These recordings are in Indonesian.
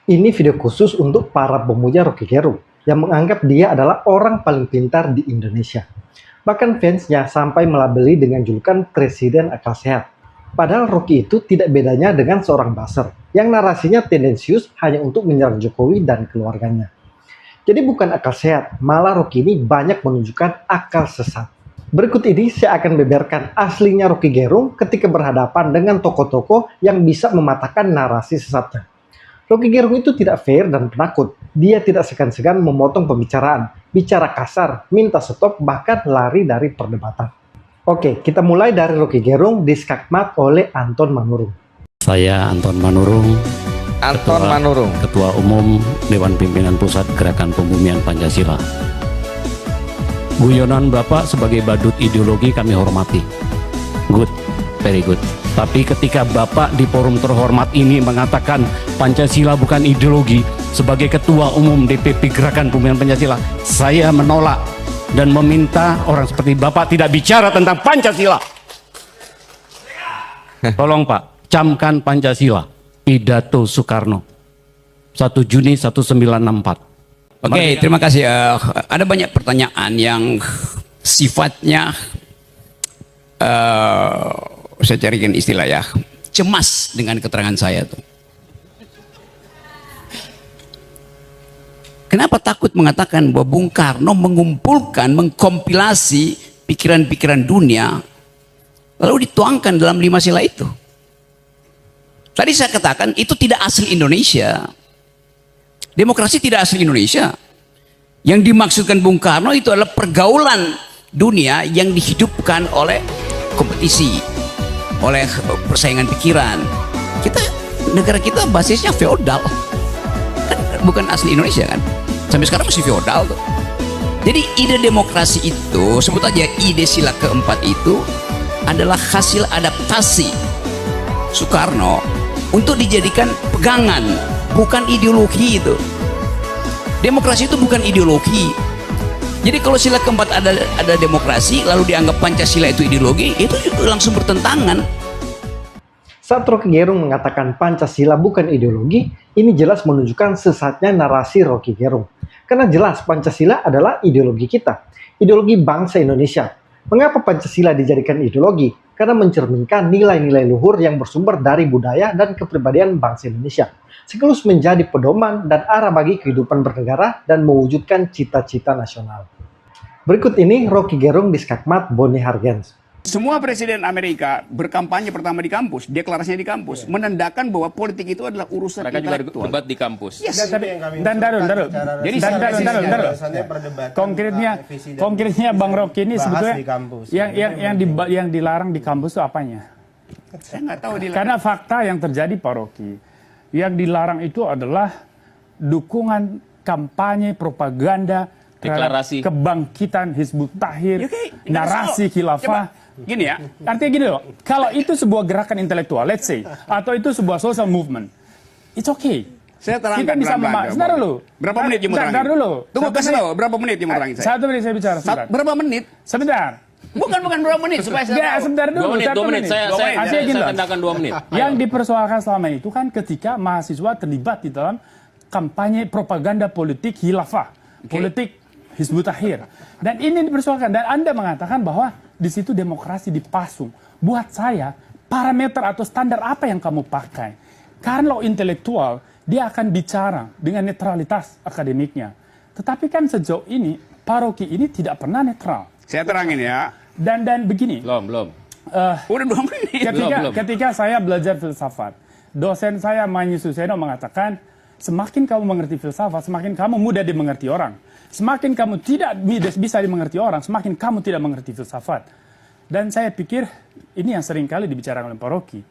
Ini video khusus untuk para pemuja Roky Gerung yang menganggap dia adalah orang paling pintar di Indonesia. Bahkan fansnya sampai melabeli dengan julukan Presiden Akal Sehat. Padahal Roky itu tidak bedanya dengan seorang buzzer yang narasinya tendensius hanya untuk menyerang Jokowi dan keluarganya. Jadi bukan akal sehat, malah Roky ini banyak menunjukkan akal sesat. Berikut ini saya akan beberkan aslinya Roky Gerung ketika berhadapan dengan tokoh-tokoh yang bisa mematahkan narasi sesatnya. Roky Gerung itu tidak fair dan penakut. Dia tidak segan-segan memotong pembicaraan, bicara kasar, minta stop, bahkan lari dari perdebatan. Oke, kita mulai dari Roky Gerung diskakmat oleh Anton Manurung. Saya Anton Manurung, Ketua Umum Dewan Pimpinan Pusat Gerakan Pembumian Pancasila. Guyonan Bapak sebagai badut ideologi kami hormati. Good, very good. Tapi ketika Bapak di forum terhormat ini mengatakan Pancasila bukan ideologi, sebagai Ketua Umum DPP Gerakan Pembumian Pancasila, saya menolak dan meminta orang seperti Bapak tidak bicara tentang Pancasila. Tolong Pak, camkan Pancasila. Pidato Soekarno 1 Juni 1964. Oke, terima kasih. Ada banyak pertanyaan yang sifatnya saya carikan istilah ya, cemas dengan keterangan saya tuh. Kenapa takut mengatakan bahwa Bung Karno mengumpulkan, mengkompilasi pikiran-pikiran dunia lalu dituangkan dalam 5 sila itu? Tadi saya katakan itu tidak asli Indonesia. Demokrasi tidak asli Indonesia. Yang dimaksudkan Bung Karno itu adalah pergaulan dunia yang dihidupkan oleh kompetisi, oleh persaingan pikiran. Negara kita basisnya feodal, kan bukan asli Indonesia kan. Sampai sekarang masih feodal tuh. Jadi ide demokrasi itu, sebut aja ide sila keempat itu adalah hasil adaptasi Soekarno untuk dijadikan pegangan, bukan ideologi itu. Demokrasi itu bukan ideologi. Jadi kalau sila keempat ada demokrasi, lalu dianggap Pancasila itu ideologi, itu langsung bertentangan. Saat Roky Gerung mengatakan Pancasila bukan ideologi, ini jelas menunjukkan sesatnya narasi Roky Gerung. Karena jelas Pancasila adalah ideologi kita, ideologi bangsa Indonesia. Mengapa Pancasila dijadikan ideologi? Karena mencerminkan nilai-nilai luhur yang bersumber dari budaya dan kepribadian bangsa Indonesia, sekaligus menjadi pedoman dan arah bagi kehidupan bernegara dan mewujudkan cita-cita nasional. Berikut ini Roky Gerung diskakmat Boni Hargens. Semua presiden Amerika berkampanye pertama di kampus, deklarasinya di kampus, menandakan bahwa politik itu adalah urusan mereka juga intelektual. debat di kampus. Yes. Dan jadi konkretnya Bang Roky ini sebetulnya yang dilarang di kampus itu apanya? Saya nggak tahu dilarang. Karena fakta yang terjadi Pak Roky, yang dilarang itu adalah dukungan kampanye propaganda deklarasi kebangkitan Hizbut Tahrir, narasi khilafah. Gini ya, Artinya gini loh, kalau itu sebuah gerakan intelektual, let's say, atau itu sebuah social movement, it's okay. saya terangkan Kita bisa sebentar dulu. Berapa menit yang mau terangin? Sebentar dulu. Tunggu kasih tahu, berapa menit yang mau terangin saya? 1 menit saya bicara. Sebentar. Berapa menit? Sebentar. Bukan berapa menit supaya saya tahu. Sebentar dulu. 2 menit. Saya tendangkan 2 menit. Yang dipersoalkan selama itu kan ketika mahasiswa terlibat di dalam kampanye propaganda politik khilafah, politik Hizbut Tahrir. Dan ini dipersoalkan. Dan Anda mengatakan bahwa di situ demokrasi dipasung. Buat saya, parameter atau standar apa yang kamu pakai? Karena lo intelektual, dia akan bicara dengan netralitas akademiknya. Tetapi kan sejauh ini, Pak Roky ini tidak pernah netral. Saya terangin ya. Dan begini. Belum. Udah 2 menit. Ketika saya belajar filsafat, dosen saya Manyu Suseno mengatakan, semakin kamu mengerti filsafat, semakin kamu mudah dimengerti orang. Semakin kamu tidak bisa dimengerti orang, semakin kamu tidak mengerti filsafat. Dan saya pikir ini yang sering kali dibicarakan oleh Pak Roky.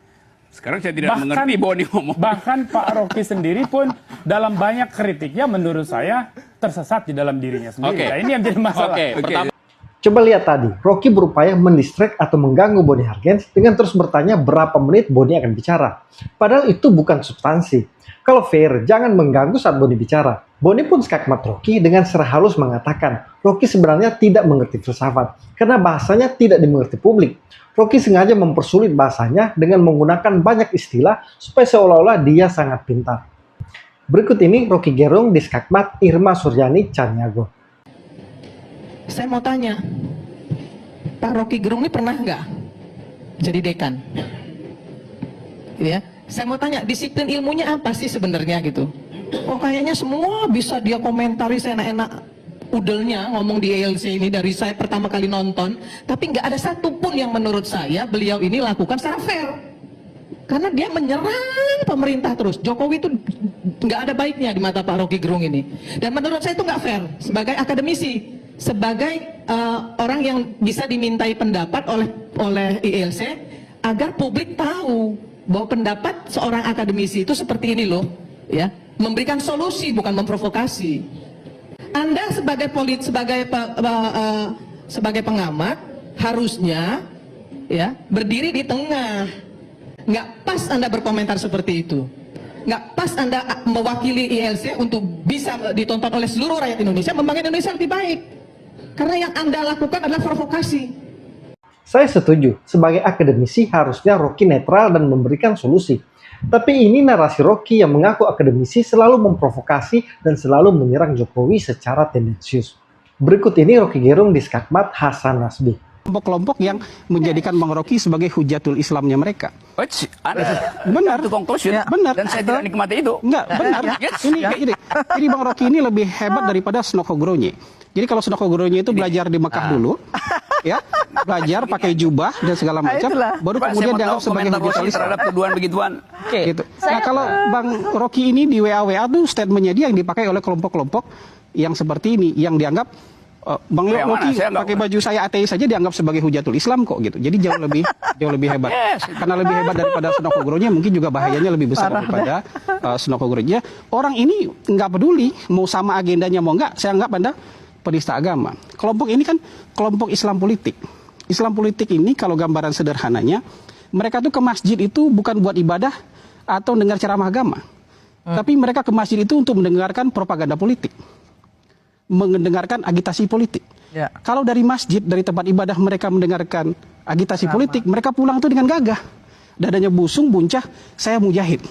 Sekarang saya tidak mengerti bahwa dia ngomong. Bahkan Pak Roky sendiri pun dalam banyak kritiknya menurut saya tersesat di dalam dirinya sendiri. Nah, ini yang jadi masalah. Pertama. Coba lihat tadi, Roky berupaya mendistract atau mengganggu Boni Hargens dengan terus bertanya berapa menit Boni akan bicara. Padahal itu bukan substansi. Kalau fair, jangan mengganggu saat Boni bicara. Boni pun skakmat Roky dengan secara halus mengatakan Roky sebenarnya tidak mengerti filsafat karena bahasanya tidak dimengerti publik. Roky sengaja mempersulit bahasanya dengan menggunakan banyak istilah supaya seolah-olah dia sangat pintar. Berikut ini Rocky Gerung di Skakmat Irma Suryani Caniago. Saya mau tanya, Pak Rocky Gerung ini pernah nggak jadi dekan? Gitu ya. Saya mau tanya, disiplin ilmunya apa sih sebenarnya gitu? Oh kayaknya semua bisa dia komentari seenak-enak udelnya ngomong di ILC ini dari saya pertama kali nonton, tapi nggak ada satupun yang menurut saya beliau ini lakukan secara fair. Karena dia menyerang pemerintah terus. Jokowi itu nggak ada baiknya di mata Pak Rocky Gerung ini. Dan menurut saya itu nggak fair sebagai akademisi, sebagai orang yang bisa dimintai pendapat oleh ILC agar publik tahu bahwa pendapat seorang akademisi itu seperti ini loh, ya, memberikan solusi bukan memprovokasi. Anda sebagai pengamat harusnya ya berdiri di tengah. Nggak pas Anda berkomentar seperti itu. Nggak pas Anda mewakili ILC untuk bisa ditonton oleh seluruh rakyat Indonesia, membangun Indonesia lebih baik. Karena yang Anda lakukan adalah provokasi. Saya setuju, sebagai akademisi harusnya Rocky netral dan memberikan solusi. Tapi ini narasi Rocky yang mengaku akademisi selalu memprovokasi dan selalu menyerang Jokowi secara tendensius. Berikut ini Rocky Gerung di Skakmat Hasan Nasbi. Kelompok-kelompok yang menjadikan Bang Rocky sebagai hujatul Islamnya mereka. Benar itu conclusion. Benar. Dan saya tidak nikmati itu. Enggak, benar. Ini Bang Rocky ini lebih hebat daripada Snoko Gronye. Jadi kalau Snoko Gronye itu belajar di Mekah dulu, ya, belajar pakai jubah dan segala macam, baru kemudian dianggap sebagai hujatul Islam. Terhadap tuduhan begituan. Gitu. Nah kalau Bang Rocky ini di WA tuh statementnya dia yang dipakai oleh kelompok-kelompok yang seperti ini, yang dianggap Bang Rocky pakai baju saya ateis saja dianggap sebagai hujatul Islam kok gitu. Jadi jauh lebih hebat. Karena lebih hebat daripada Snoko Gronye, mungkin juga bahayanya lebih besar daripada Snoko Gronye. Orang ini nggak peduli mau sama agendanya mau nggak. Saya anggap Anda penista agama. Kelompok ini kan kelompok Islam politik. Islam politik ini kalau gambaran sederhananya, mereka tuh ke masjid itu bukan buat ibadah atau dengar ceramah agama. Tapi mereka ke masjid itu untuk mendengarkan propaganda politik. Mendengarkan agitasi politik. Ya. Kalau dari masjid, dari tempat ibadah mereka mendengarkan agitasi politik, mereka pulang itu dengan gagah. Dadanya busung, buncah, saya mujahid.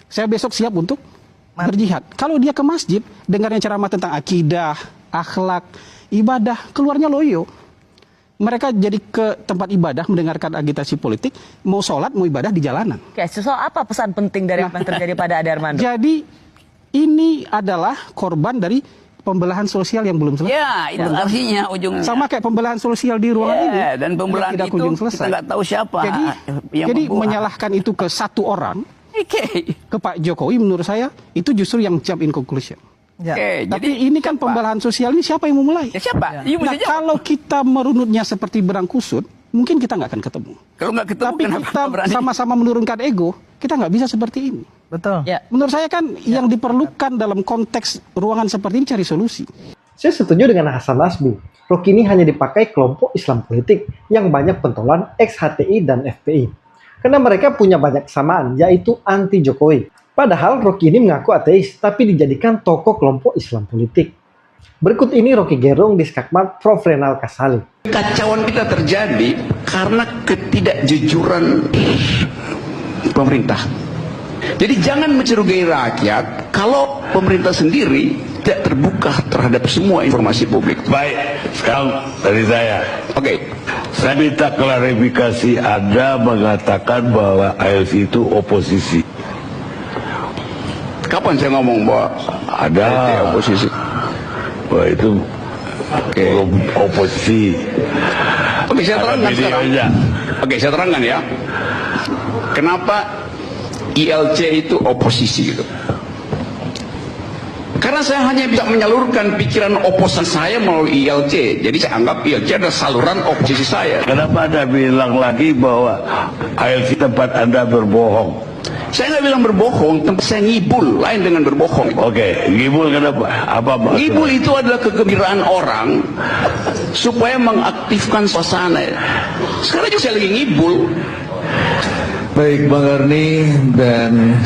Saya besok siap untuk berjihad. Kalau dia ke masjid, dengarnya ceramah tentang akidah, akhlak, ibadah, keluarnya loyo. Mereka jadi ke tempat ibadah mendengarkan agitasi politik, mau sholat, mau ibadah di jalanan. Oke, soal apa pesan penting dari apa yang terjadi pada Ade Armando? Jadi ini adalah korban dari pembelahan sosial yang belum selesai. Ya, itu artinya ujungnya. Sama kayak pembelahan sosial di ruangan ini. Dan pembelahan tidak itu kunjung selesai. kita nggak tahu siapa. Jadi menyalahkan itu ke satu orang, ke Pak Jokowi, menurut saya itu justru yang jump in conclusion. Ya. Tapi ini kan pembelahan sosial ini siapa yang memulai? Ya siapa? Nah, kalau kita merunutnya seperti berang kusut, mungkin kita nggak akan ketemu. Kalau nggak ketemu, tapi kita sama-sama menurunkan ego, kita nggak bisa seperti ini. Betul. Ya. Menurut saya kan yang diperlukan dalam konteks ruangan seperti ini cari solusi. Saya setuju dengan Hasan Nasbi. Rocky ini hanya dipakai kelompok Islam politik yang banyak pentolan ex-HTI dan FPI. Karena mereka punya banyak kesamaan, yaitu anti Jokowi. Padahal Rocky ini mengaku ateis, tapi dijadikan tokoh kelompok Islam politik. Berikut ini Rocky Gerung di Skakmat Prof. Renal Kasali. Kekacauan kita terjadi karena ketidakjujuran pemerintah. Jadi jangan mencurigai rakyat kalau pemerintah sendiri tidak terbuka terhadap semua informasi publik. Baik, sekarang dari saya. Oke. Saya minta klarifikasi. Anda mengatakan bahwa ALC itu oposisi. Kapan saya ngomong bahwa ada oposisi? Bahwa itu oposisi. Oke, saya terangkan sekarang. Oke, saya terangkan ya. Kenapa ILC itu oposisi gitu? Karena saya hanya bisa menyalurkan pikiran oposan saya melalui ILC. Jadi saya anggap ILC adalah saluran oposisi saya. Kenapa Anda bilang lagi bahwa ALC tempat Anda berbohong? Saya nggak bilang berbohong, tempat saya ngibul, lain dengan berbohong. Oke, ngibul kenapa? Apa maksudnya? Ngibul itu adalah kegembiraan orang supaya mengaktifkan suasana. Sekarang juga saya lagi ngibul. Baik Bang Arni dan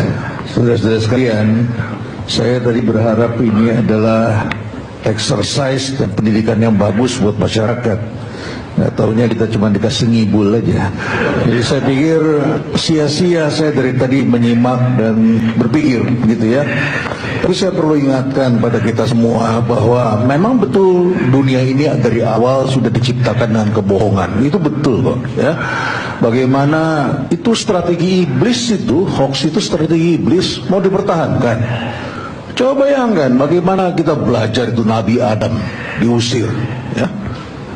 saudara-saudara sekalian, saya tadi berharap ini adalah exercise dan pendidikan yang bagus buat masyarakat. Nggak taunya kita cuma dikasih ngibul aja. Jadi saya pikir sia-sia saya dari tadi menyimak dan berpikir gitu ya. Tapi saya perlu ingatkan pada kita semua bahwa memang betul dunia ini dari awal sudah diciptakan dengan kebohongan. Itu betul kok ya. Bagaimana itu strategi iblis itu, hoax itu strategi iblis mau dipertahankan. Coba bayangkan bagaimana kita belajar itu Nabi Adam diusir ya.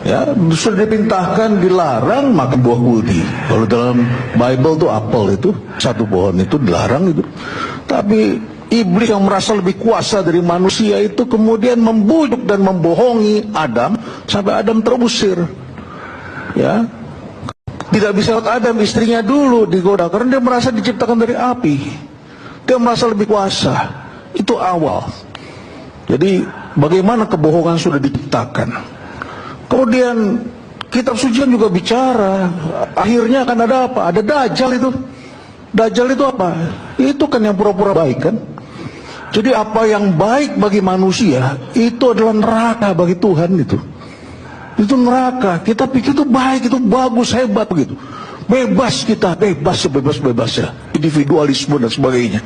Ya, sudah dipintahkan dilarang makan buah kuldi. Kalau dalam Bible tuh apel itu satu pohon itu dilarang itu. Tapi iblis yang merasa lebih kuasa dari manusia itu kemudian membujuk dan membohongi Adam sampai Adam terusir. Ya, tidak bisa lihat Adam istrinya dulu digoda karena dia merasa diciptakan dari api. Dia merasa lebih kuasa. Itu awal. Jadi bagaimana kebohongan sudah diciptakan. Kemudian kitab suci kan juga bicara, akhirnya akan ada apa? Ada Dajjal itu. Dajjal itu apa? Itu kan yang pura-pura baik kan? Jadi apa yang baik bagi manusia, itu adalah neraka bagi Tuhan itu. Itu neraka. Kita pikir itu baik, itu bagus, hebat begitu. Bebas kita, bebas sebebas-bebasnya. Individualisme dan sebagainya.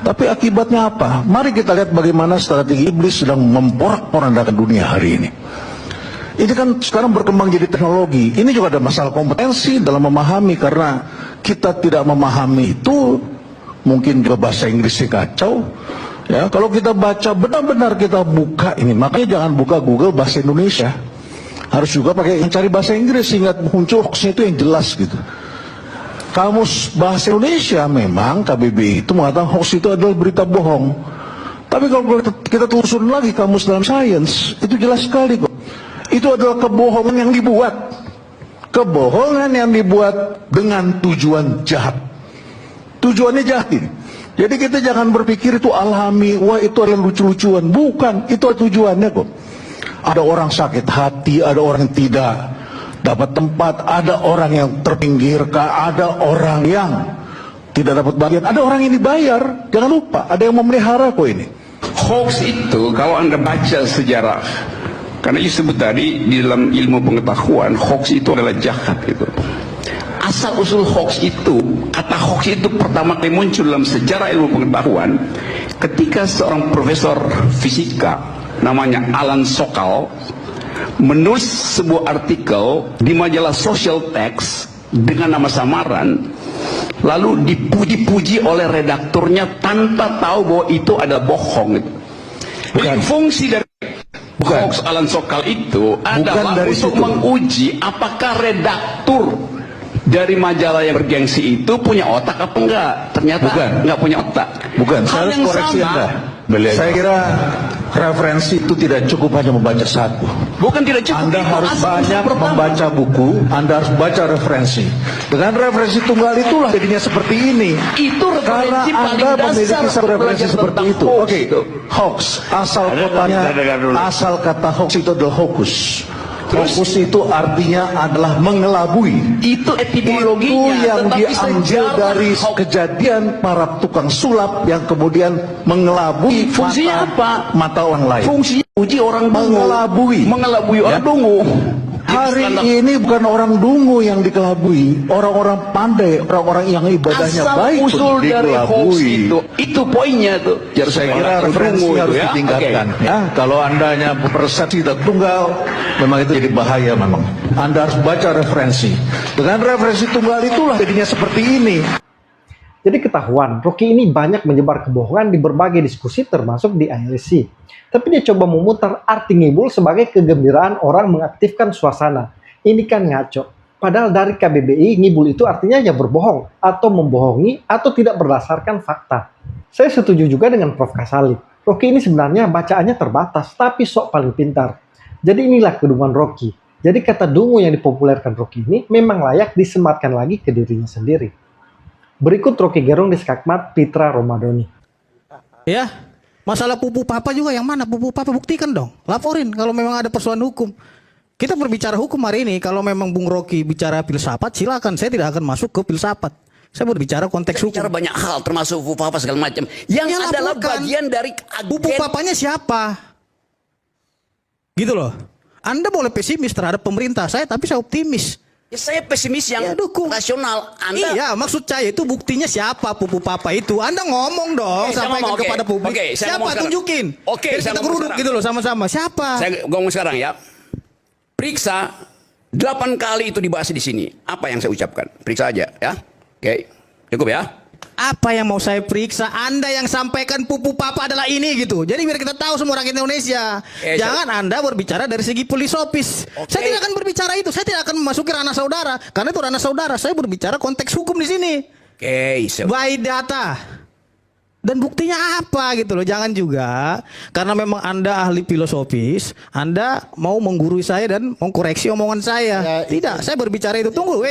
Tapi akibatnya apa? Mari kita lihat bagaimana strategi iblis sedang memporak-porandakan dunia hari ini. Ini kan sekarang berkembang jadi teknologi. Ini juga ada masalah kompetensi dalam memahami karena kita tidak memahami itu. Mungkin juga bahasa Inggrisnya kacau. Ya, kalau kita baca benar-benar kita buka ini, makanya jangan buka Google bahasa Indonesia. Harus juga pakai yang cari bahasa Inggris sehingga muncul hoaxnya itu yang jelas gitu. Kamus bahasa Indonesia memang KBBI itu mengatakan hoax itu adalah berita bohong. Tapi kalau kita telusuri lagi kamus dalam sains itu jelas sekali kok. Itu adalah kebohongan yang dibuat. Kebohongan yang dibuat dengan tujuan jahat. Tujuannya jahat ini. Jadi kita jangan berpikir itu alami, wah itu adalah lucu-lucuan. Bukan, itu tujuannya kok. Ada orang sakit hati, ada orang yang tidak dapat tempat, ada orang yang terpinggirkan, ada orang yang tidak dapat bagian, ada orang yang dibayar. Jangan lupa, ada yang memelihara kok ini. Hoax itu kalau Anda baca sejarah, karena disebut tadi di dalam ilmu pengetahuan, hoax itu adalah jahat gitu. Asal usul hoax itu, kata hoax itu pertama kali muncul dalam sejarah ilmu pengetahuan ketika seorang profesor fisika namanya Alan Sokal menulis sebuah artikel di majalah Social Text dengan nama samaran, lalu dipuji-puji oleh redakturnya tanpa tahu bahwa itu adalah bohong gitu. Bukan. Fungsi dari hoax Alan Sokal itu adalah untuk menguji apakah redaktur dari majalah yang bergengsi itu punya otak apa enggak. Ternyata enggak punya otak. Bukan, saya harus koreksi Anda. Saya kira referensi itu tidak cukup hanya membaca satu. Bukan tidak cukup. Anda harus banyak membaca buku, Anda harus baca referensi. Dengan referensi tunggal itulah jadinya seperti ini. Itu referensi karena paling Anda dasar memiliki referensi seperti itu. Oke, hoax. Asal kata hoax itu adalah hokus. Hokus itu artinya adalah mengelabui. Itu etimologinya. Itu yang diambil dari kejadian para tukang sulap yang kemudian mengelabui fungsinya apa? Mata orang lain. Fungsinya uji orang dungu. Mengelabui orang dungu. Hari ini bukan orang dungu yang dikelabui, orang-orang pandai, orang-orang yang ibadahnya baik pun usul dari hoax dikelabui. Itu poinnya tuh. Saya kira referensi harus ditingkatkan. Kalau Anda hanya persepsi tunggal, memang itu jadi bahaya memang. Anda harus baca referensi. Dengan referensi tunggal itulah jadinya seperti ini. Jadi ketahuan, Rocky ini banyak menyebar kebohongan di berbagai diskusi termasuk di ILC. Tapi dia coba memutar arti ngibul sebagai kegembiraan orang mengaktifkan suasana. Ini kan ngaco. Padahal dari KBBI, ngibul itu artinya ya berbohong, atau membohongi, atau tidak berdasarkan fakta. Saya setuju juga dengan Prof. Kasali. Rocky ini sebenarnya bacaannya terbatas, tapi sok paling pintar. Jadi inilah kedunguan Rocky. Jadi kata dungu yang dipopulerkan Rocky ini memang layak disematkan lagi ke dirinya sendiri. Berikut Rocky Gerung di Skakmat Pitra Romadoni. Ya, masalah pupu papa juga yang mana? Pupu papa buktikan dong. Laporin kalau memang ada persoalan hukum. Kita berbicara hukum hari ini. Kalau memang Bung Rocky bicara filsafat, silakan. Saya tidak akan masuk ke filsafat. Saya berbicara konteks hukum. Bicara banyak hal termasuk pupu papa segala macam. Yang ya, adalah bagian dari agen. Pupu papanya siapa? Gitu loh. Anda boleh pesimis terhadap pemerintah saya, tapi saya optimis. Ya, saya pesimis yang dukung. rasional. Anda Iya, maksud saya itu buktinya siapa Pupu Papa itu. Anda ngomong dong, sampaikan kepada publik. Siapa, tunjukin. Biar kita geruduk gitu loh sama-sama. Siapa? Saya ngomong sekarang ya. Periksa 8 kali itu dibahas di sini. Apa yang saya ucapkan? Periksa aja ya. Oke. Cukup ya. Apa yang mau saya periksa? Anda yang sampaikan Pupu Papa adalah ini gitu. Jadi biar kita tahu semua rakyat Indonesia. Jangan Anda berbicara dari segi filosofis. Saya tidak akan berbicara itu. Saya tidak akan memasuki ranah saudara. Karena itu ranah saudara. Saya berbicara konteks hukum di sini. By data. Dan buktinya apa gitu loh. Jangan juga karena memang Anda ahli filosofis, Anda mau menggurui saya dan mengkoreksi omongan saya. Tidak, saya berbicara itu. Tunggu,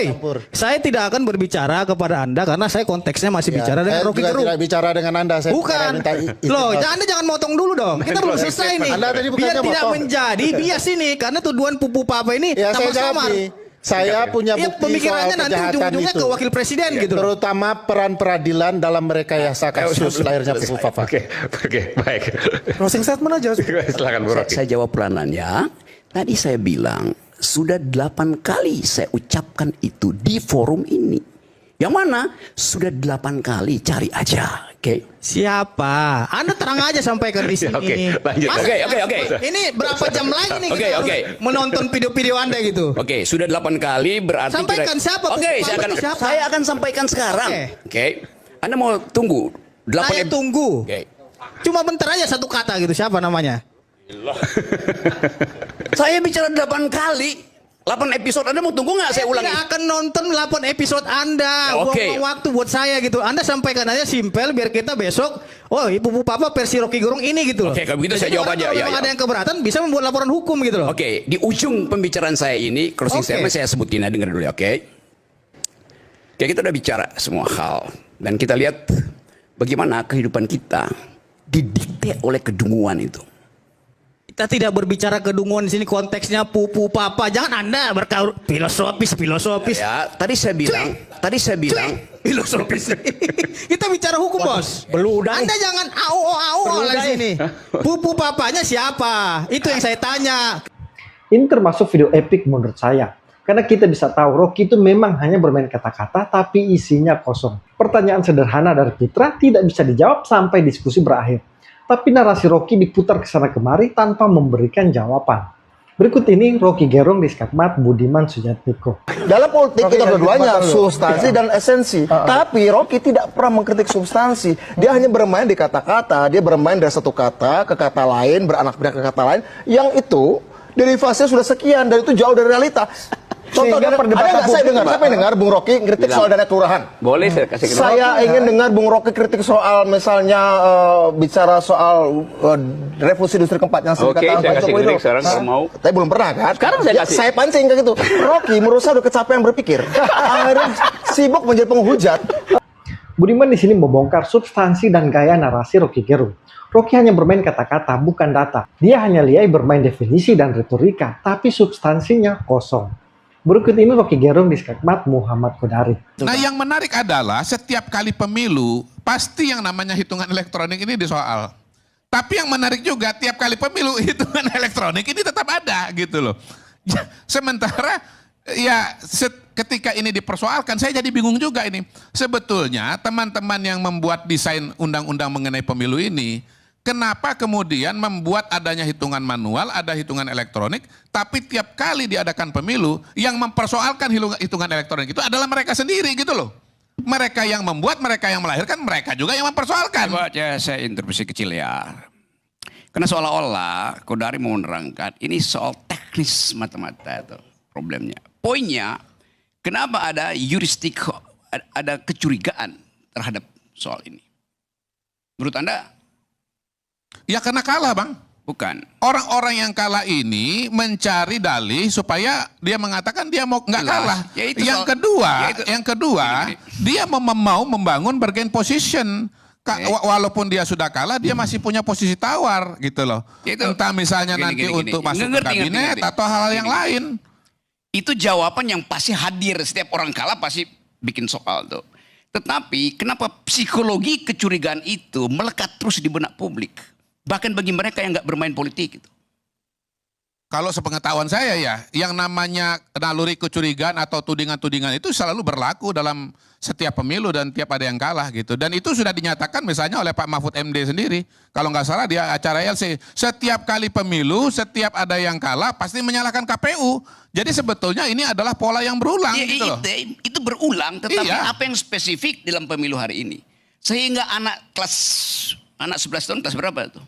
saya tidak akan berbicara kepada Anda karena saya konteksnya masih bicara dengan Rocky Gerung. Tidak bicara dengan Anda. Saya bukan. Loh, Anda jangan motong dulu dong. Kita belum selesai nih. Biar tidak menjadi bias ini karena tuduhan Pupu Papa ini samar-samar. Saya punya bukti soal kejahatan itu. Ke wakil presiden gitu. Terutama peran peradilan dalam merekayasa kasus lahirnya Pupu Papa. Oke, baik. Closing statement aja. Silakan Bu Rocky. Saya jawab pelanan ya. Tadi saya bilang sudah 8 kali saya ucapkan itu di forum ini. Yang mana sudah 8 kali, cari aja. Oke. Siapa? Anda terang aja sampaikan di sini. Oke. Ini berapa jam lagi nih kita menonton video-video Anda gitu? Oke, sudah 8 kali berarti sampaikan siapa? Saya akan sampaikan sekarang. Oke. Anda mau tunggu 8 Saya tunggu. Cuma bentar aja satu kata gitu. Siapa namanya? Saya bicara 8 kali. 8 episode Anda mau tunggu nggak saya ulangi? Saya akan nonton 8 episode Anda. Buang waktu buat saya gitu. Anda sampaikan aja simpel biar kita besok. Oh, Pupu Papa versi Rocky Gerung ini gitu loh. Oke, kalau begitu saya jawab aja. Kalau memang ada yang keberatan bisa membuat laporan hukum gitu loh. Oke, di ujung pembicaraan saya ini closing statement saya sebutin, dengar dulu ya, oke? Oke, kita udah bicara semua hal dan kita lihat bagaimana kehidupan kita didikte oleh kedunguan itu. Kita tidak berbicara kedunguan di sini, konteksnya Pupu Papa. Jangan Anda berkaur filosofis. Ya, tadi saya bilang filosofis. Kita bicara hukum, Bos. Anda jangan au di sini. Pupu Papanya siapa? Itu yang saya tanya. Ini termasuk video epic menurut saya. Karena kita bisa tahu Rocky itu memang hanya bermain kata-kata tapi isinya kosong. Pertanyaan sederhana dari Pitra tidak bisa dijawab sampai diskusi berakhir. Tapi narasi Rocky diputar ke sana kemari tanpa memberikan jawaban. Berikut ini Rocky Gerung di skakmat Budiman Sujatmiko. Dalam politik kita dua-duanya substansi dan esensi. Tapi Rocky tidak pernah mengkritik substansi. Dia hanya bermain di kata-kata. Dia bermain dari satu kata ke kata lain, beranak pinak ke kata lain. Yang itu derivasinya sudah sekian dan itu jauh dari realita. Contoh, ada nggak saya dengar, siapa yang dengar Bung Rocky kritik soal dana kelurahan? Boleh saya kasih Saya ingin dengar Bung Rocky kritik soal misalnya bicara soal revolusi industri keempat yang Oke, saya kasih kritik sekarang kalau mau. Tapi belum pernah kan? Sekarang saya kasih. Saya pancing kayak gitu. Rocky menurut saya udah kecapean berpikir. Akhirnya sibuk menjadi penghujat. Budiman di sini membongkar substansi dan gaya narasi Rocky Gerung. Rocky hanya bermain kata-kata, bukan data. Dia hanya liai bermain definisi dan retorika, tapi substansinya kosong. Berikut ini Rocky Gerung di skakmat Muhammad Kodari. Nah, yang menarik adalah setiap kali pemilu pasti yang namanya hitungan elektronik ini disoal. Tapi yang menarik juga tiap kali pemilu hitungan elektronik ini tetap ada gitu loh. Sementara ya ketika ini dipersoalkan saya jadi bingung juga ini. Sebetulnya teman-teman yang membuat desain undang-undang mengenai pemilu ini, kenapa kemudian membuat adanya hitungan manual, ada hitungan elektronik, tapi tiap kali diadakan pemilu, yang mempersoalkan hitungan elektronik itu adalah mereka sendiri gitu loh. Mereka yang membuat, mereka yang melahirkan, mereka juga yang mempersoalkan. Coba saya interupsi kecil ya. Karena seolah-olah Kodari mau menerangkan, ini soal teknis mata-mata itu problemnya. Poinnya, kenapa ada jurisdik, ada kecurigaan terhadap soal ini? Menurut Anda? Ya karena kalah Bang. Bukan. Orang-orang yang kalah ini mencari dalih supaya dia mengatakan dia mau nggak kalah. Ya yang kedua, dia mau membangun bargain position. Walaupun dia sudah kalah, dia masih punya posisi tawar gitu loh. Entah misalnya nanti untuk masuk ke kabinet atau hal-hal yang lain. Itu jawaban yang pasti hadir. Setiap orang kalah pasti bikin soal tuh. Tetapi kenapa psikologi kecurigaan itu melekat terus di benak publik? Bahkan bagi mereka yang nggak bermain politik itu. Kalau sepengetahuan saya ya, yang namanya naluri kecurigaan atau tudingan-tudingan itu selalu berlaku dalam setiap pemilu dan tiap ada yang kalah gitu. Dan itu sudah dinyatakan misalnya oleh Pak Mahfud MD sendiri. Kalau nggak salah dia acara LC, setiap kali pemilu, setiap ada yang kalah pasti menyalahkan KPU. Jadi sebetulnya ini adalah pola yang berulang gitu loh. Itu berulang, tetapi Iya. apa yang spesifik dalam pemilu hari ini? Sehingga anak 11 tahun kelas berapa itu?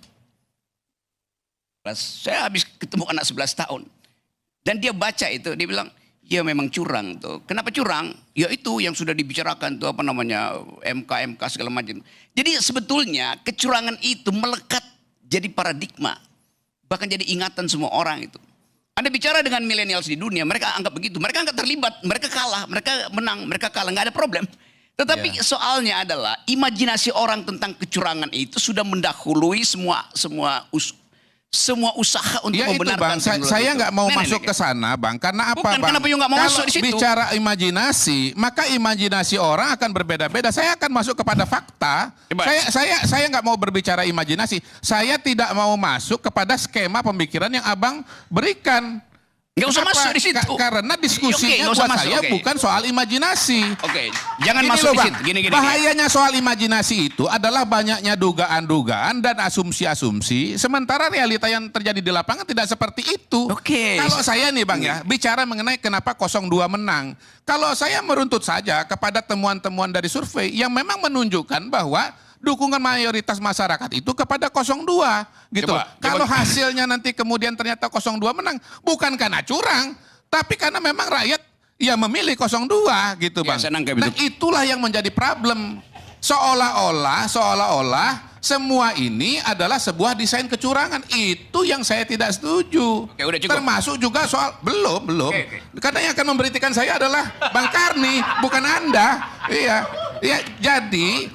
Saya habis ketemu anak 11 tahun. Dan dia baca itu, dia bilang, ya memang curang tuh. Kenapa curang? Ya itu yang sudah dibicarakan tuh apa namanya MK segala macam. Jadi sebetulnya kecurangan itu melekat jadi paradigma. Bahkan jadi ingatan semua orang itu. Anda bicara dengan millennials di dunia, mereka anggap begitu. Mereka nggak terlibat, mereka kalah, mereka menang, mereka kalah, nggak ada problem. Tetapi soalnya adalah imajinasi orang tentang kecurangan itu sudah mendahului semua usaha untuk Ya itu membenarkan. Bang, saya nggak mau masuk ke sana Bang, karena apa Bukan, Bang? kenapa you nggak mau Kalau masuk di situ? bicara imajinasi, maka imajinasi orang akan berbeda-beda. Saya akan masuk kepada fakta. Saya nggak mau berbicara imajinasi. Saya tidak mau masuk kepada skema pemikiran yang Abang berikan. Nggak usah Kenapa? masuk di situ. Karena diskusinya Oke, buat saya oke. bukan soal imajinasi. Oke, jangan Gini masuk loh, di Bang, situ. Gini. bahayanya soal imajinasi itu adalah banyaknya dugaan-dugaan dan asumsi-asumsi, sementara realita yang terjadi di lapangan tidak seperti itu. Oke. Kalau saya nih Bang ya, bicara mengenai kenapa 02 menang. Kalau saya meruntut saja kepada temuan-temuan dari survei yang memang menunjukkan bahwa dukungan mayoritas masyarakat itu kepada 02 gitu. Kalau hasilnya nanti kemudian ternyata 02 menang, bukan karena curang, tapi karena memang rakyat ya memilih 02 gitu Bang. Nah itulah yang menjadi problem. Seolah-olah semua ini adalah sebuah desain kecurangan. Itu yang saya tidak setuju. Oke, udah cukup. Termasuk juga soal belum. Karena yang akan memberitakan saya adalah Bang Karni, bukan Anda. Iya, jadi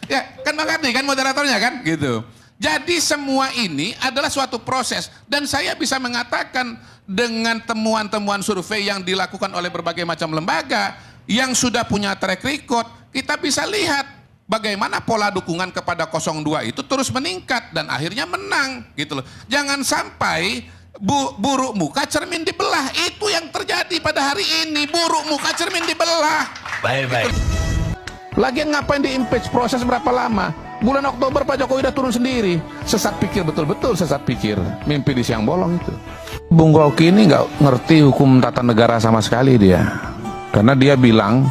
ya kan Bang Karni kan moderatornya kan gitu. Jadi semua ini adalah suatu proses dan saya bisa mengatakan dengan temuan-temuan survei yang dilakukan oleh berbagai macam lembaga yang sudah punya track record, kita bisa lihat bagaimana pola dukungan kepada 02 itu terus meningkat dan akhirnya menang gitu loh. Jangan sampai buruk muka cermin dibelah. Itu yang terjadi pada hari ini, buruk muka cermin dibelah. Baik. Lagian ngapain di-impeach, proses berapa lama? Bulan Oktober Pak Jokowi udah turun sendiri. Sesat pikir, betul-betul sesat pikir. Mimpi di siang bolong itu. Bung Rocky ini nggak ngerti hukum tata negara sama sekali dia. Karena dia bilang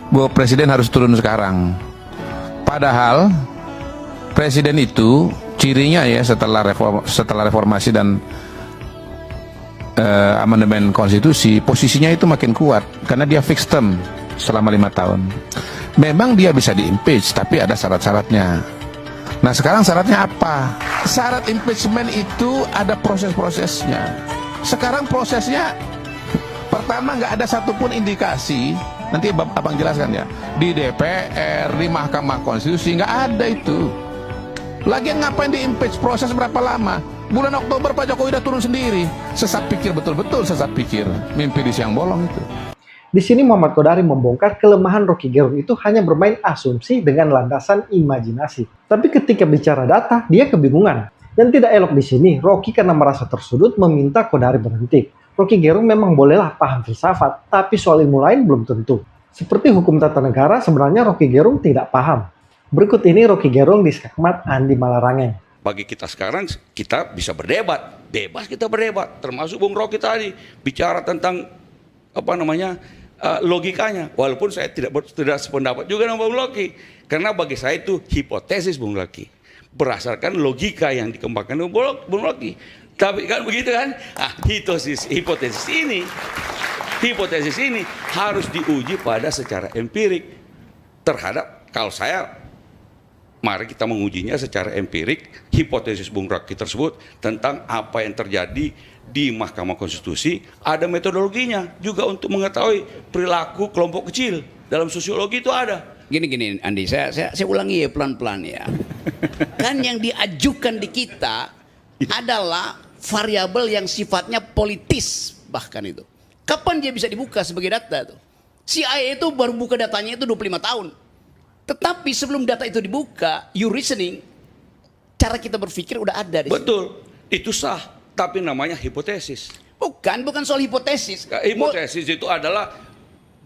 bahwa presiden harus turun sekarang. Padahal presiden itu cirinya ya setelah reformasi dan amandemen konstitusi, posisinya itu makin kuat. Karena dia fixed term selama 5 tahun. Memang dia bisa di-impeach, tapi ada syarat-syaratnya. Nah sekarang syaratnya apa? Syarat impeachment itu ada proses-prosesnya. Sekarang prosesnya, pertama nggak ada satupun indikasi, nanti abang jelaskan ya, di DPR, di Mahkamah Konstitusi, nggak ada itu. Lagian ngapain di-impeach, proses berapa lama? Bulan Oktober Pak Jokowi udah turun sendiri. Sesat pikir, betul-betul sesat pikir. Mimpi di siang bolong itu. Di sini Muhammad Kodari membongkar kelemahan Rocky Gerung itu hanya bermain asumsi dengan landasan imajinasi. Tapi ketika bicara data, dia kebingungan. Dan tidak elok di sini, Rocky karena merasa tersudut meminta Kodari berhenti. Rocky Gerung memang bolehlah paham filsafat, tapi soal ilmu lain belum tentu. Seperti hukum tata negara, sebenarnya Rocky Gerung tidak paham. Berikut ini Rocky Gerung di skakmat Andi Malarangeng. Bagi kita sekarang, kita bisa berdebat. Bebas kita berdebat. Termasuk Bung Rocky tadi, bicara tentang apa namanya, logikanya, walaupun saya tidak sependapat juga dengan Bung Rocky, karena bagi saya itu hipotesis Bung Rocky berdasarkan logika yang dikembangkan oleh Bung Rocky. Tapi kan begitu kan? Hipotesis ini harus diuji pada secara empirik terhadap, kalau saya, mari kita mengujinya secara empirik hipotesis Bung Rocky tersebut tentang apa yang terjadi di Mahkamah Konstitusi. Ada metodologinya juga untuk mengetahui perilaku kelompok kecil dalam sosiologi itu ada. Gini Andi, saya ulangi ya pelan-pelan ya. Kan yang diajukan di kita adalah variabel yang sifatnya politis bahkan itu. Kapan dia bisa dibuka sebagai data tuh? CIA itu baru buka datanya itu 25 tahun. Tetapi sebelum data itu dibuka, you reasoning, cara kita berpikir udah ada di Betul, itu sah. tapi namanya hipotesis. Bukan soal hipotesis. Hipotesis itu adalah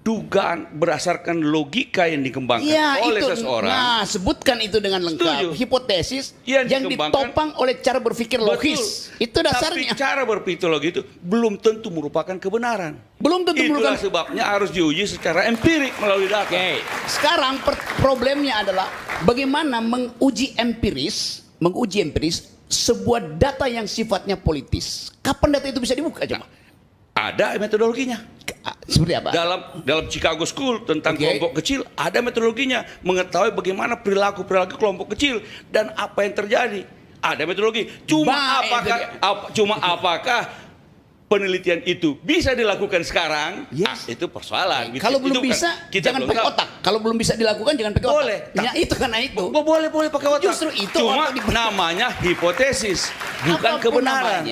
dugaan berdasarkan logika yang dikembangkan oleh seseorang. Nah, sebutkan itu dengan lengkap. Hipotesis yang ditopang oleh cara berpikir logis. Betul. Itu dasarnya. Tapi cara berpikir logis itu belum tentu merupakan kebenaran. Belum tentu Itulah sebabnya harus diuji secara empirik melalui data. Sekarang problemnya adalah bagaimana menguji empiris sebuah data yang sifatnya politis. Kapan data itu bisa dibuka coba? Ada metodologinya. Seperti apa? Dalam Chicago School tentang kelompok kecil ada metodologinya, mengetahui bagaimana perilaku kelompok kecil dan apa yang terjadi. Ada metodologi. Cuma apakah penelitian itu bisa dilakukan sekarang? Itu persoalan. Kalau belum bisa, jangan pakai otak. Kalau belum bisa dilakukan, jangan pakai otak. Boleh. Boleh pakai otak. Justru itu. Cuma namanya hipotesis, bukan kebenaran.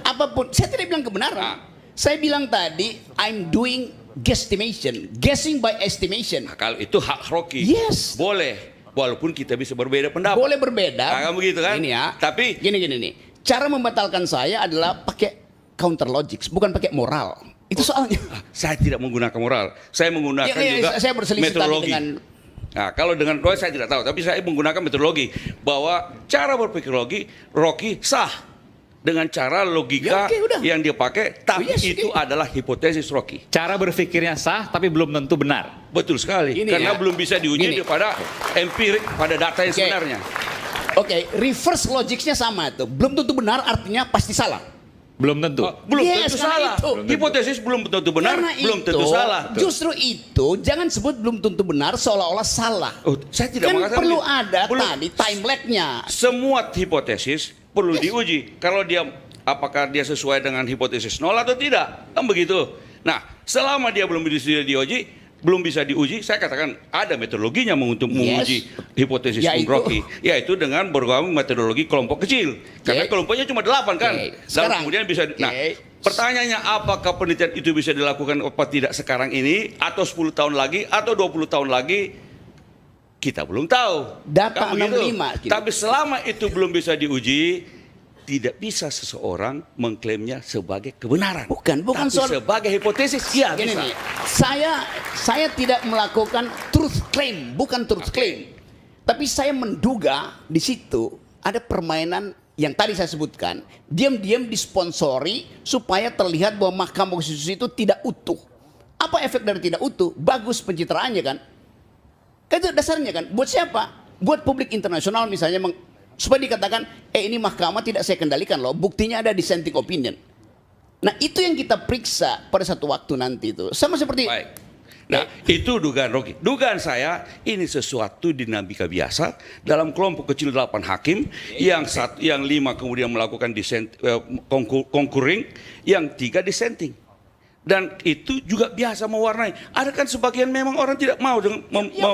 Apapun, saya tidak bilang kebenaran. Saya bilang tadi, I'm doing guesstimation, guessing by estimation. Kalau itu hak Rocky, boleh. Walaupun kita bisa berbeda pendapat. Boleh berbeda. Nah, begitu kan? Ini ya. Tapi gini nih. Cara membatalkan saya adalah pakai counter logic, bukan pakai moral. Itu soalnya. Saya tidak menggunakan moral. Saya menggunakan juga saya berselisih metodologi. dengan. Nah, kalau dengan Roy saya tidak tahu, tapi saya menggunakan metodologi bahwa cara berpikir Rocky sah dengan cara logika yang dia pakai, tapi itu adalah hipotesis Rocky. Cara berpikirnya sah, tapi belum tentu benar. Betul sekali, karena belum bisa diuji pada empirik, pada data yang sebenarnya. Reverse logicsnya sama tuh. Belum tentu benar artinya pasti salah. Belum tentu. Belum tentu salah. Hipotesis belum tentu benar, belum tentu salah. Justru itu jangan sebut belum tentu benar seolah-olah salah. Saya tidak mengatakan perlu ada tadi time lag-nya. Semua hipotesis perlu diuji. Kalau apakah dia sesuai dengan hipotesis nol atau tidak, kan begitu. Nah, selama dia belum bisa diuji, saya katakan ada metodologinya untuk menguji hipotesis Rocky, yaitu dengan bergabung metodologi kelompok kecil. Karena kelompoknya cuma 8 kan. Dan kemudian bisa. Nah, pertanyaannya apakah penelitian itu bisa dilakukan apa tidak sekarang ini, atau 10 tahun lagi, atau 20 tahun lagi? Kita belum tahu. Data 65. Tapi selama itu belum bisa diuji, tidak bisa seseorang mengklaimnya sebagai kebenaran. Bukan soal sebagai hipotesis. Ya, gini nih. Saya tidak melakukan truth claim, bukan truth claim. Tapi saya menduga di situ ada permainan yang tadi saya sebutkan, diam-diam disponsori supaya terlihat bahwa Mahkamah Konstitusi itu tidak utuh. Apa efek dari tidak utuh? Bagus pencitraannya kan? Itu dasarnya kan, buat siapa? Buat publik internasional misalnya, supaya dikatakan, ini mahkamah tidak saya kendalikan loh, buktinya ada dissenting opinion. Nah itu yang kita periksa pada satu waktu nanti itu. Sama seperti. Nah itu dugaan Rocky. Dugaan saya ini sesuatu dinamika biasa dalam kelompok kecil 8 hakim, yang 5 kemudian melakukan concurring, yang 3 dissenting. Dan itu juga biasa mewarnai. Ada kan sebagian memang orang tidak mau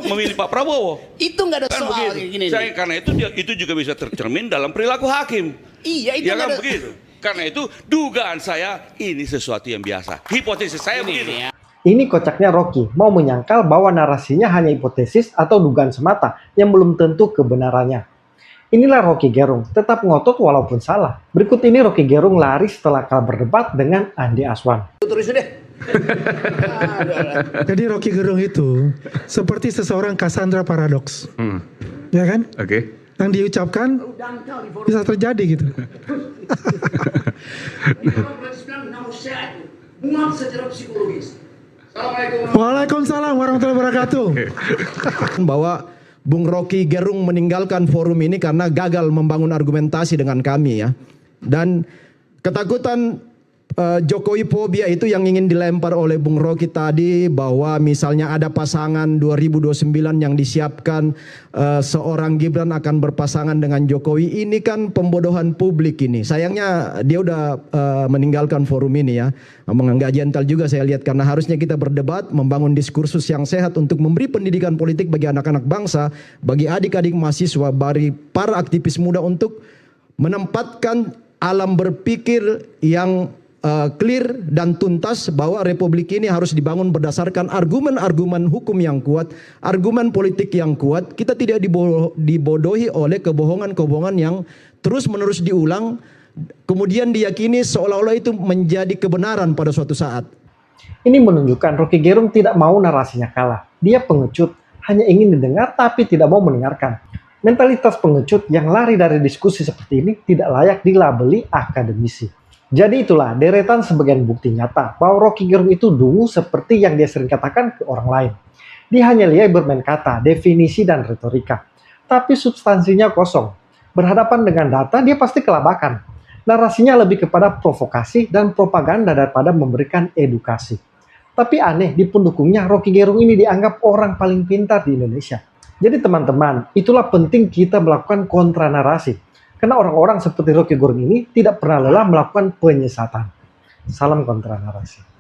memilih Pak Prabowo. Itu nggak ada kan soal gini. Karena itu juga bisa tercermin dalam perilaku hakim. Iya itu kan begitu. Karena itu dugaan saya ini sesuatu yang biasa. Hipotesis saya begitu. Ini kocaknya Rocky, mau menyangkal bahwa narasinya hanya hipotesis atau dugaan semata yang belum tentu kebenarannya. Inilah Rocky Gerung, tetap ngotot walaupun salah. Berikut ini Rocky Gerung lari setelah kalah berdebat dengan Andi Aswan. Jadi Rocky Gerung itu seperti seseorang Cassandra paradoks, ya kan? Yang diucapkan bisa terjadi gitu. Waalaikumsalam warahmatullahi wabarakatuh. Bahwa Bung Rocky Gerung meninggalkan forum ini karena gagal membangun argumentasi dengan kami ya. Dan ketakutan Jokowi phobia itu yang ingin dilempar oleh Bung Rocky tadi, bahwa misalnya ada pasangan 2029 yang disiapkan, seorang Gibran akan berpasangan dengan Jokowi. Ini kan pembodohan publik ini. Sayangnya dia udah meninggalkan forum ini ya. Nggak gentle juga saya lihat, karena harusnya kita berdebat, membangun diskursus yang sehat untuk memberi pendidikan politik bagi anak-anak bangsa, bagi adik-adik mahasiswa, bagi para aktivis muda untuk menempatkan alam berpikir yang clear dan tuntas bahwa republik ini harus dibangun berdasarkan argumen-argumen hukum yang kuat, argumen politik yang kuat. Kita tidak dibodohi oleh kebohongan-kebohongan yang terus-menerus diulang kemudian diyakini seolah-olah itu menjadi kebenaran pada suatu saat. Ini menunjukkan Rocky Gerung tidak mau narasinya kalah. Dia pengecut, hanya ingin didengar tapi tidak mau mendengarkan. Mentalitas pengecut yang lari dari diskusi seperti ini tidak layak dilabeli akademisi. Jadi itulah deretan sebagian bukti nyata bahwa Rocky Gerung itu dungu seperti yang dia sering katakan ke orang lain. Dia hanya lihat bermain kata, definisi, dan retorika. Tapi substansinya kosong. Berhadapan dengan data, dia pasti kelabakan. Narasinya lebih kepada provokasi dan propaganda daripada memberikan edukasi. Tapi aneh, di pendukungnya Rocky Gerung ini dianggap orang paling pintar di Indonesia. Jadi teman-teman, itulah penting kita melakukan kontra narasi. Karena orang-orang seperti Rocky Gerung ini tidak pernah lelah melakukan penyesatan. Salam kontra narasi.